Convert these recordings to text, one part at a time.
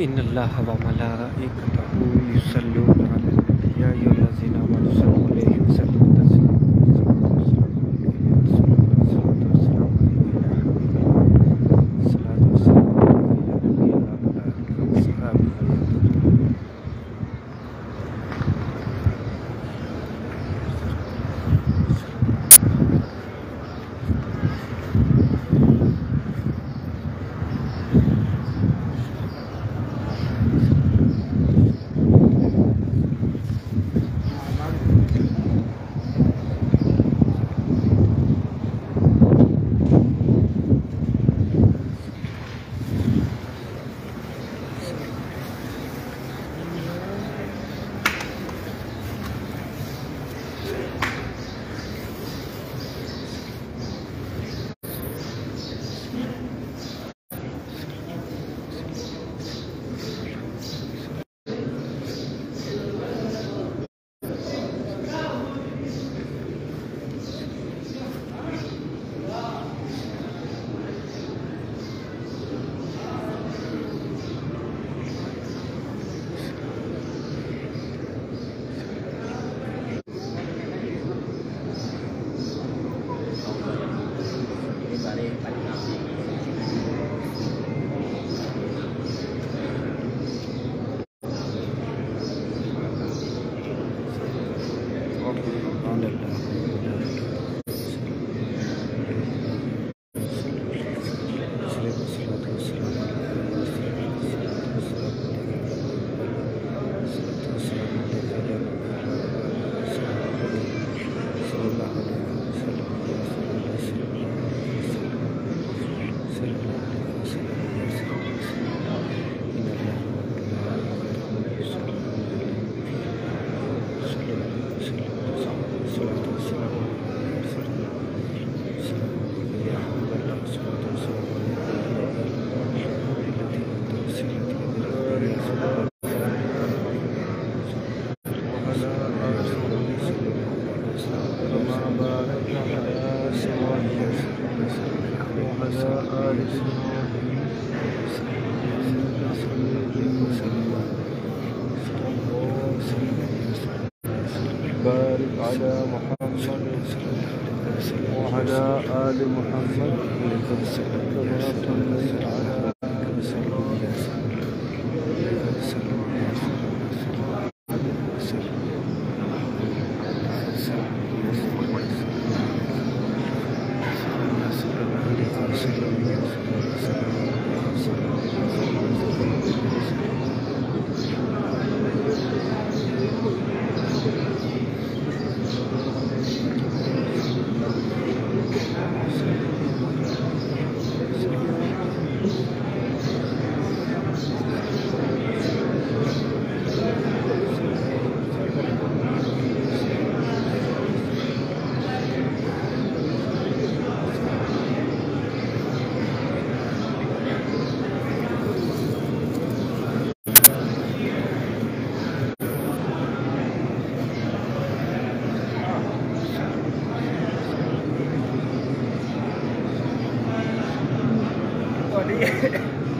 इन्नल्लाह व मलाइकतहू युसल्लूना अलन नबी या अय्युहल्लज़ीना आमनू सल्लु अलैहि व सल्लिमू बारिक अला मुहम्मद वअला आलि मुहम्मद कमा सल्लैता अला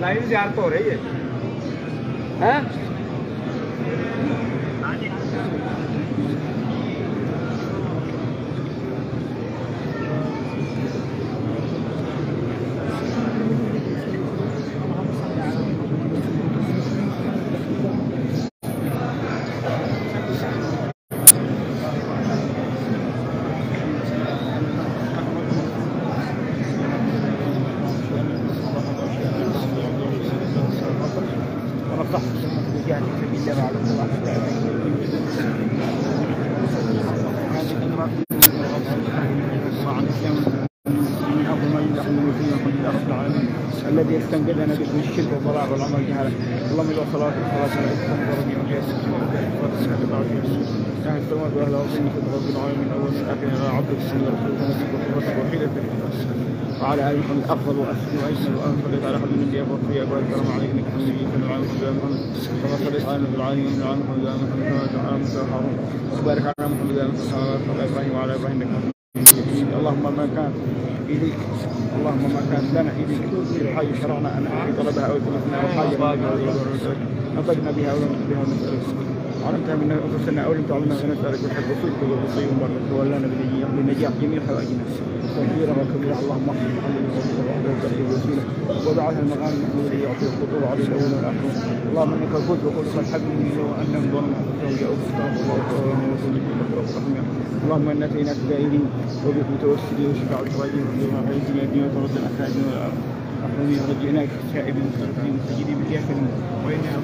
लाइन जार तो हो रही है हैं? الذي يستنقذنا من الشرك والضلال والعمل بهذا اللهم اجعل صلاه وربي ويسر كان السماء واهل الارض رب العالمين من اول اخر الى عبد السنه ورسول وحيده وعلى اله محمد افضل واسلم وايسر وانفق على حد من الانبياء والانبياء والكرم عليك انك حميد كما على محمد كما صليت على النبي العالمين من عن محمد كما على موسى وهارون وبارك على محمد وعلى ابراهيم وعلى ابراهيم انك حميد اللهم ما كان إليك اللهم ما كانت لنا إليك في حاجة شرعنا أن طلبها أو طلبنا أو حاجة نطقنا بها أو لم بها ونسألك علمتها منا أنفسنا أو لم تعلمها فنسألك بالحق وصدق والبصير وبرك ولانا بنجاح جميع حوائجنا صغيرة وكبيرة اللهم احفظ محمد وصحبه وسيله وبعث المقام المحمود الذي يعطي الخطوب على الاول والاخر اللهم انك قلت وقلت الحق مني وانهم ظلموا انفسهم جاءوك استغفر الله ورسوله رحمه اللهم انا اتيناك دائرين وبك متوسلين وشفاعة الراجين وما خيرتنا الدين وترد الاحسان والاحرمين ورجعناك سائبين مستغفرين مستجيبين بك وانها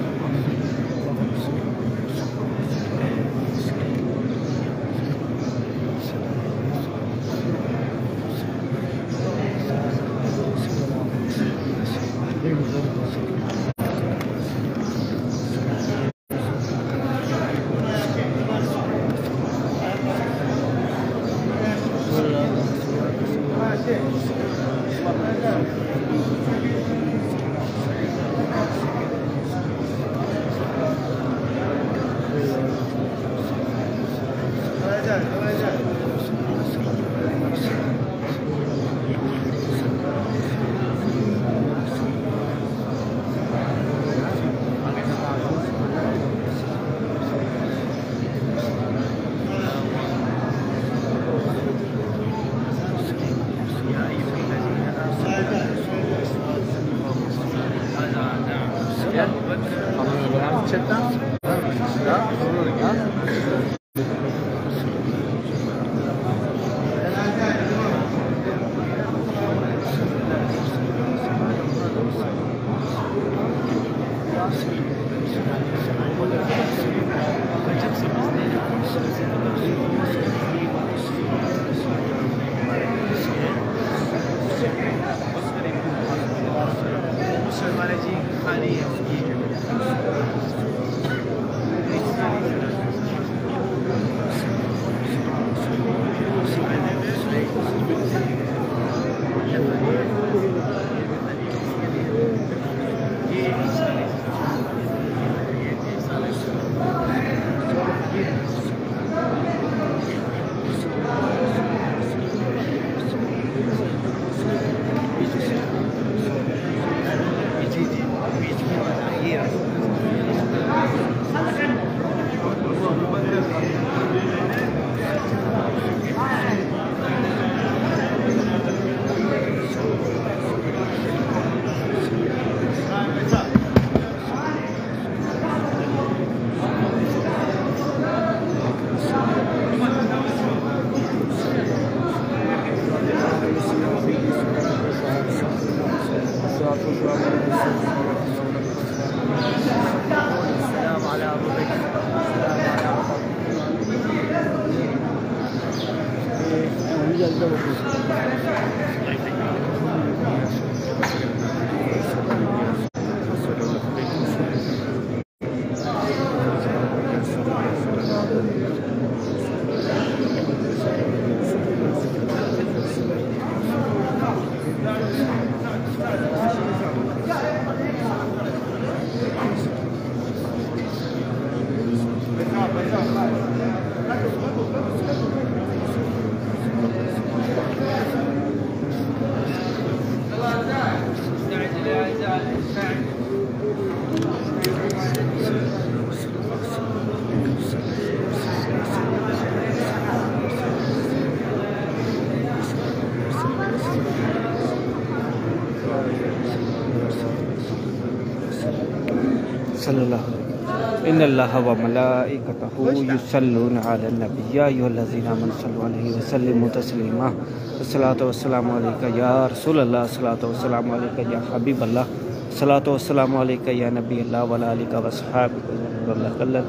إن الله وملائكته يصلون على النبي يا أيها الذين آمنوا صلوا عليه وسلموا تسليما الصلاة والسلام عليك يا رسول الله الصلاة والسلام عليك يا حبيب الله الصلاة والسلام عليك يا نبي الله وعلى آلك وصحبه وسلم